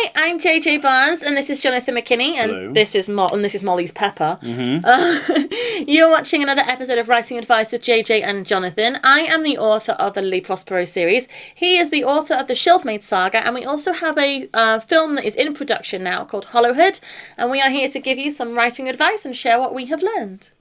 Hi, I'm JJ Barnes, and this is Jonathan McKinney, and Hello. this is Molly's Pepper. Mm-hmm. You're watching another episode of Writing Advice with JJ and Jonathan. I am the author of the Lily Prospero series. He is the author of the Shelfmaid Saga, and we also have a film that is in production now called Hollowhead, and we are here to give you some writing advice and share what we have learned.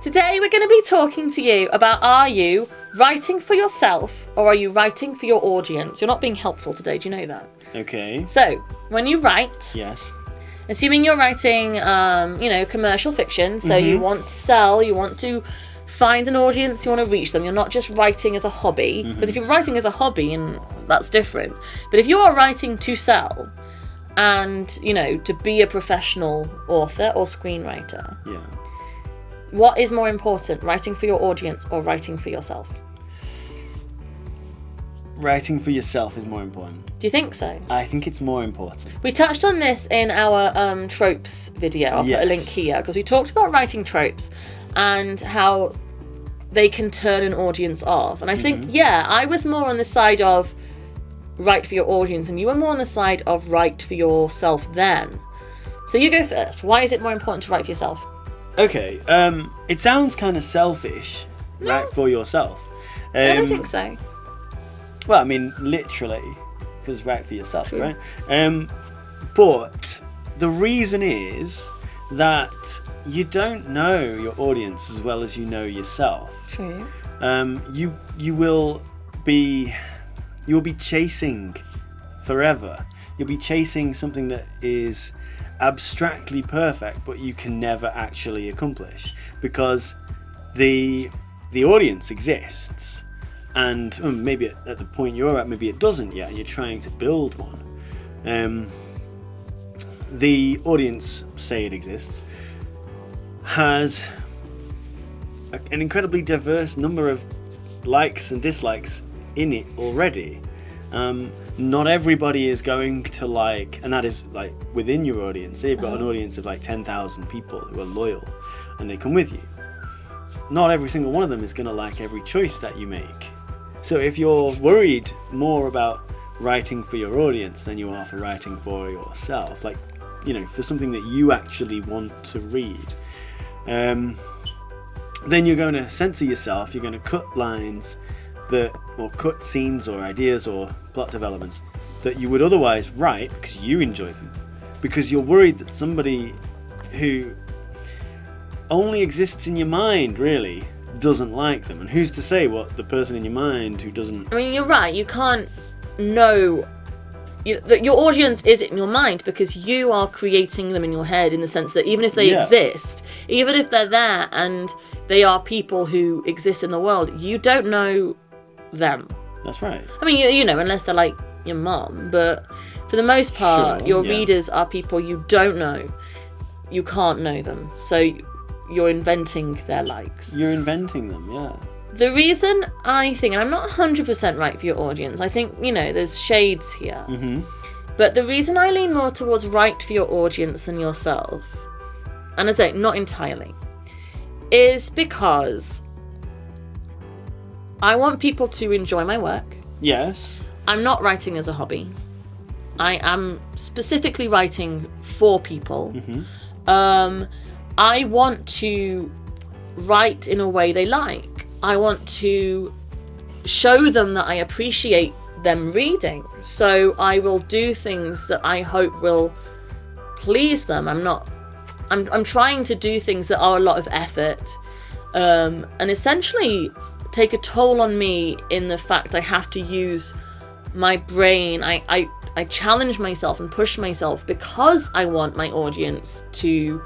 Today we're going to be talking to you about, are you writing for yourself or are you writing for your audience? You're not being helpful today, do you know that? Okay. So, when you write, Yes. assuming you're writing, commercial fiction, so you want to sell, you want to find an audience, you want to reach them, you're not just writing as a hobby, because if you're writing as a hobby, and that's different. But if you are writing to sell and, to be a professional author or screenwriter, Yeah. what is more important, writing for your audience or writing for yourself? Writing for yourself is more important. Do you think so? I think it's more important. We touched on this in our tropes video. I'll put a link here, because we talked about writing tropes and how they can turn an audience off. And I think, I was more on the side of write for your audience, and you were more on the side of write for yourself then. So you go first. Why is it more important to write for yourself? Okay. It sounds kind of selfish. No. Write for yourself. I don't think so. Well, I mean, literally, because write for yourself, True. right? But the reason is that you don't know your audience as well as you know yourself. True. You will be chasing forever. You'll be chasing something that is abstractly perfect, but you can never actually accomplish, because the audience exists, and maybe at the point you're at, maybe it doesn't yet, and you're trying to build one. The audience, say it exists, has an incredibly diverse number of likes and dislikes in it already. Not everybody is going to like, and that is like within your audience. Say you've got an audience of like 10,000 people who are loyal and they come with you. Not every single one of them is going to like every choice that you make. So if you're worried more about writing for your audience than you are for writing for yourself, like, for something that you actually want to read, then you're going to censor yourself. You're going to cut lines or cut scenes or ideas or plot developments that you would otherwise write because you enjoy them, because you're worried that somebody who only exists in your mind really doesn't like them. And who's to say what the person in your mind who doesn't... I mean, you're right, you can't know that your audience is in your mind, because you are creating them in your head, in the sense that even if they exist, even if they're there and they are people who exist in the world, you don't know them. That's right. I mean, unless they're like your mum, but for the most part, your readers are people you don't know. You can't know them, so you're inventing their likes. You're inventing them, yeah. The reason I think, and I'm not 100% right for your audience, I think, there's shades here. But the reason I lean more towards write for your audience than yourself, and I say not entirely, is because I want people to enjoy my work. Yes. I'm not writing as a hobby. I am specifically writing for people. I want to write in a way they like. I want to show them that I appreciate them reading. So I will do things that I hope will please them. I'm trying to do things that are a lot of effort, and essentially take a toll on me in the fact I have to use my brain. I challenge myself and push myself because I want my audience to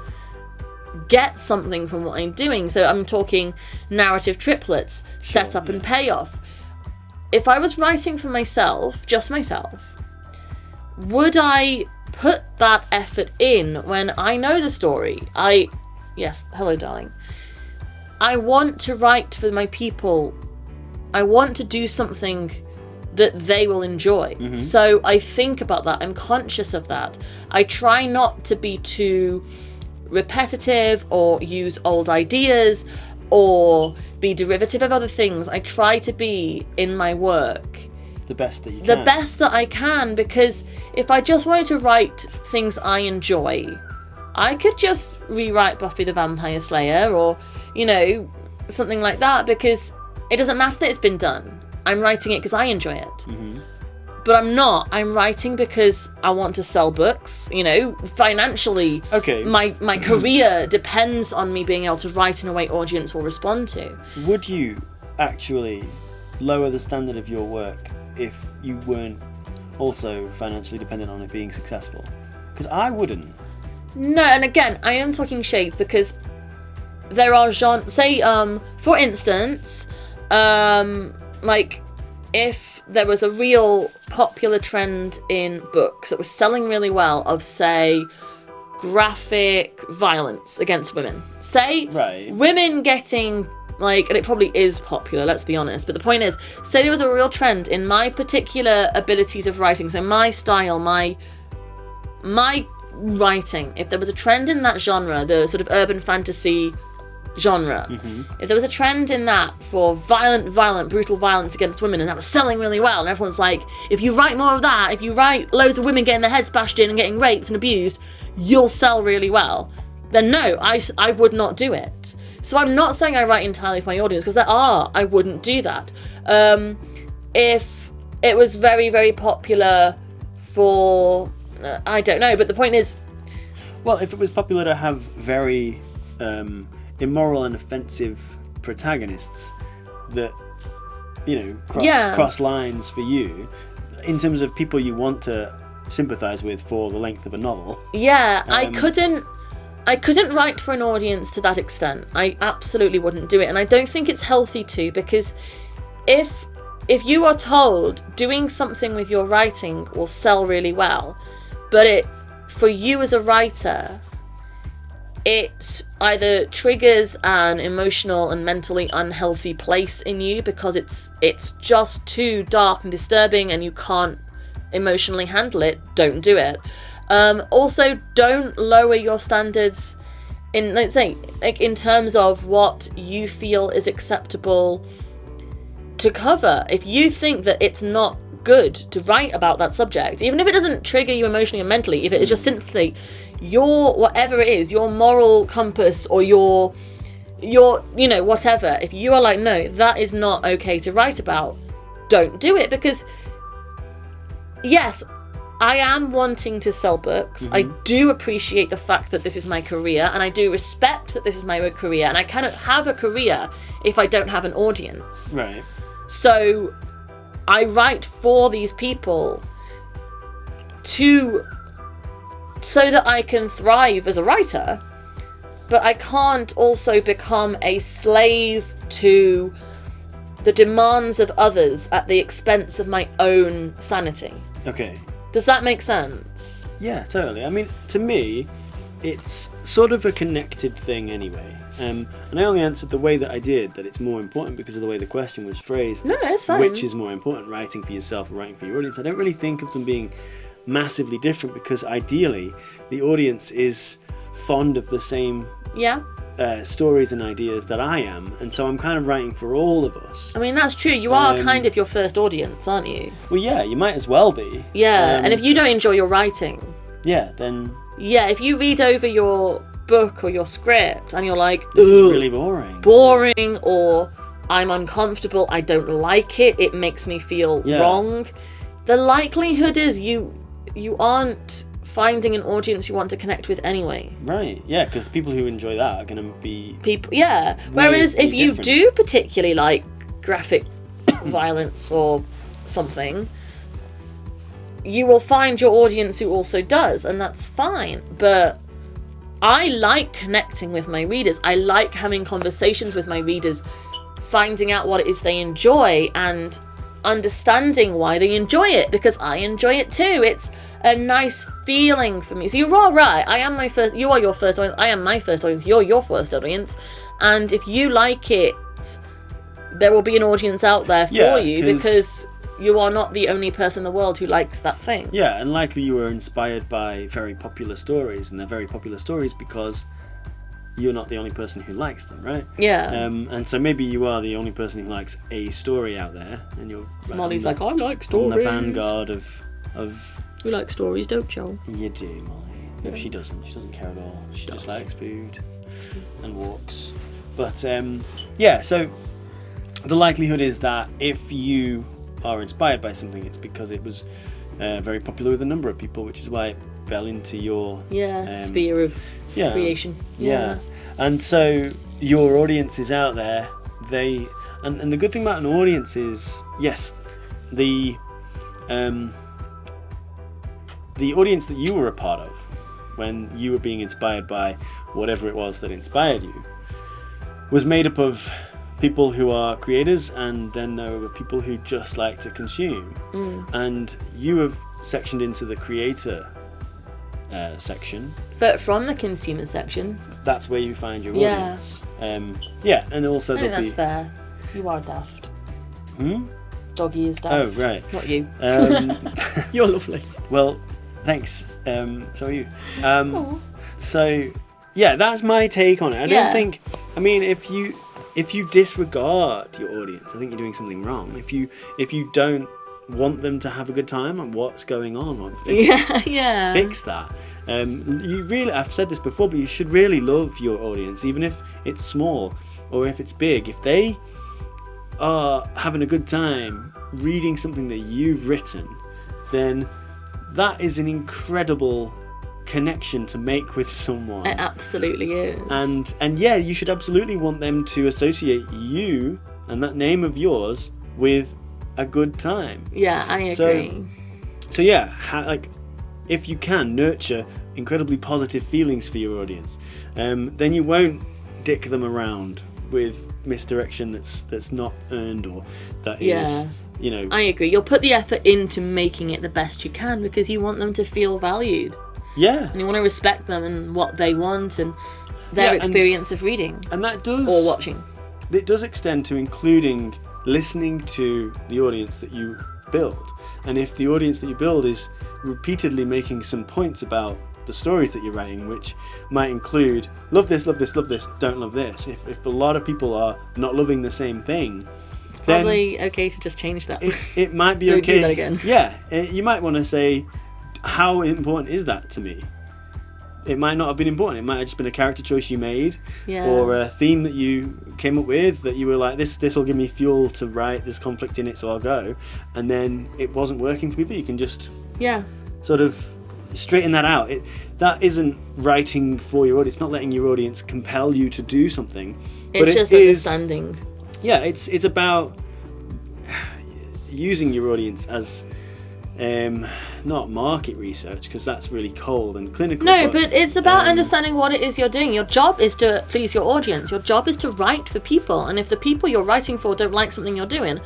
get something from what I'm doing. So I'm talking narrative triplets, setup and payoff. If I was writing for myself, just myself, would I put that effort in when I know the story? Yes, hello darling. I want to write for my people. I want to do something that they will enjoy. So I think about that. I'm conscious of that. I try not to be too repetitive or use old ideas or be derivative of other things. I try to be in my work the best that you can. The best that I can, because if I just wanted to write things I enjoy, I could just rewrite Buffy the Vampire Slayer or, you know, something like that, because it doesn't matter that it's been done. I'm writing it because I enjoy it. But I'm not. I'm writing because I want to sell books. You know, financially, okay. my career depends on me being able to write in a way audience will respond to. Would you actually lower the standard of your work if you weren't also financially dependent on it being successful? Because I wouldn't. No, and again, I am talking shades because there are genres. Say, for instance, like if there was a real popular trend in books that was selling really well of, say, graphic violence against women. Say, women getting, like, and it probably is popular, let's be honest, but the point is, say there was a real trend in my particular abilities of writing, so my style, my writing, if there was a trend in that genre, the sort of urban fantasy genre, if there was a trend in that for violent, brutal violence against women, and that was selling really well, and everyone's like, if you write more of that, if you write loads of women getting their heads bashed in and getting raped and abused, you'll sell really well, then no, I would not do it. So I'm not saying I write entirely for my audience, because I wouldn't do that. If it was very, very popular for, I don't know, but the point is... Well, if it was popular to have very immoral and offensive protagonists that, you know, cross lines for you, in terms of people you want to sympathise with for the length of a novel. Yeah, I couldn't write for an audience to that extent. I absolutely wouldn't do it, and I don't think it's healthy to, because if you are told doing something with your writing will sell really well, but for you as a writer, it either triggers an emotional and mentally unhealthy place in you because it's just too dark and disturbing and you can't emotionally handle it, don't do it. Also, don't lower your standards in, let's say, like in terms of what you feel is acceptable to cover. If you think that it's not good to write about that subject, even if it doesn't trigger you emotionally and mentally, if it is just simply your, whatever it is, your moral compass or your, you know, whatever, if you are like, no, that is not okay to write about, don't do it. Because yes, I am wanting to sell books. I do appreciate the fact that this is my career, and I do respect that this is my career, and I cannot have a career if I don't have an audience. Right. So I write for these people so that I can thrive as a writer, but I can't also become a slave to the demands of others at the expense of my own sanity. Okay. Does that make sense? Yeah, totally. I mean, to me, it's sort of a connected thing anyway. And I only answered the way that I did, that it's more important because of the way the question was phrased. No, it's fine. Which is more important, writing for yourself or writing for your audience? I don't really think of them being massively different, because ideally the audience is fond of the same stories and ideas that I am, and so I'm kind of writing for all of us. I mean, that's true. You are kind of your first audience, aren't you? Well, yeah, you might as well be. Yeah, and if you don't enjoy your writing... Yeah, then... Yeah, if you read over your book or your script and you're like, this is really boring. Boring, or I'm uncomfortable, I don't like it, it makes me feel wrong, the likelihood is you aren't finding an audience you want to connect with anyway. Right, yeah, because the people who enjoy that are going to be... people, yeah. Whereas if you do particularly like graphic violence or something, you will find your audience who also does, and that's fine. But I like connecting with my readers. I like having conversations with my readers, finding out what it is they enjoy and understanding why they enjoy it, because I enjoy it too. It's a nice feeling for me. So you're all right. You are your first audience. I am my first audience. You're your first audience. And if you like it, there will be an audience out there for you, because you are not the only person in the world who likes that thing. Yeah, and likely you were inspired by very popular stories, and they're very popular stories because you're not the only person who likes them, right? Yeah. And so maybe you are the only person who likes a story out there, and you're Molly's like, I like stories. on the vanguard of. You like stories, don't you? You do, Molly. No, she doesn't. She doesn't care at all. She just likes food and walks. But yeah, so the likelihood is that if you are inspired by something, it's because it was very popular with a number of people, which is why it fell into your sphere of creation. Yeah. And so your audience is out there. And the good thing about an audience is, yes, the audience that you were a part of when you were being inspired by whatever it was that inspired you was made up of people who are creators, and then there were people who just like to consume. And you have sectioned into the creator section. But from the consumer section, that's where you find your audience. And also I think that's fair. You are daft. Doggy is daft. Oh, right. Not you. You're lovely. Well, thanks. So are you. So, yeah, that's my take on it. I don't think... I mean, if you disregard your audience, I think you're doing something wrong. If you don't want them to have a good time and what's going on, fix that. You really, I've said this before, but you should really love your audience, even if it's small or if it's big. If they are having a good time reading something that you've written, then that is an incredible connection to make with someone. It absolutely is. And yeah, you should absolutely want them to associate you and that name of yours with a good time. Yeah, I agree. So yeah, if you can nurture incredibly positive feelings for your audience, then you won't dick them around with misdirection that's not earned, or that is, I agree. You'll put the effort into making it the best you can because you want them to feel valued. Yeah. And you want to respect them and what they want and their experience of reading. And that does... Or watching. It does extend to including listening to the audience that you build. And if the audience that you build is repeatedly making some points about the stories that you're writing, which might include love this, love this, love this, don't love this. If a lot of people are not loving the same thing, it's probably okay to just change that. It might be Don't okay. do that again. Yeah, you might want to say, how important is that to me? It might not have been important. It might have just been a character choice you made, or a theme that you came up with that you were like, this will give me fuel to write. There's conflict in it, so I'll go. And then it wasn't working for people. You can just sort of straighten that out. That isn't writing for your audience. It's not letting your audience compel you to do something. It's just understanding. Yeah, it's about using your audience as not market research, because that's really cold and clinical. No, but it's about understanding what it is you're doing. Your job is to please your audience. Your job is to write for people, and if the people you're writing for don't like something you're doing,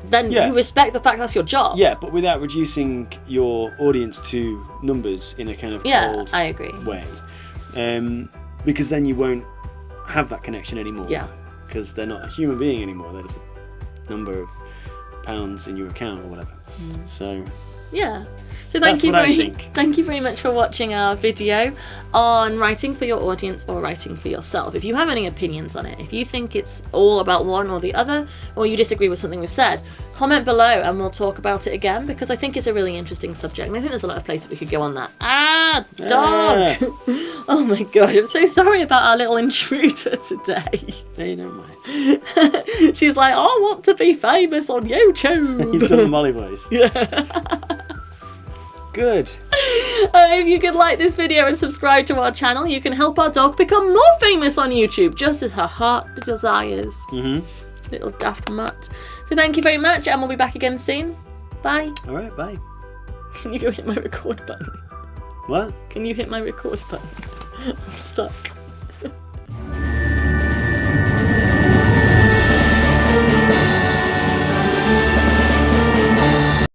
then you respect the fact that's your job. Yeah, but without reducing your audience to numbers in a kind of cold I agree. way. Because then you won't have that connection anymore. Yeah. Because they're not a human being anymore. They're just a number of pounds in your account or whatever. So... yeah. So thank you very much for watching our video on writing for your audience or writing for yourself. If you have any opinions on it, if you think it's all about one or the other, or you disagree with something we've said, comment below and we'll talk about it again, because I think it's a really interesting subject and I think there's a lot of places we could go on that. Dog! Oh my god, I'm so sorry about our little intruder today. Hey, don't mind. She's like, I want to be famous on YouTube. You've done the Molly voice. Yeah. Good. If you could like this video and subscribe to our channel, you can help our dog become more famous on YouTube, just as her heart desires. Little daft mutt. So thank you very much, and we'll be back again soon. Bye. All right, bye. Can you go hit my record button? What? Can you hit my record button? I'm stuck.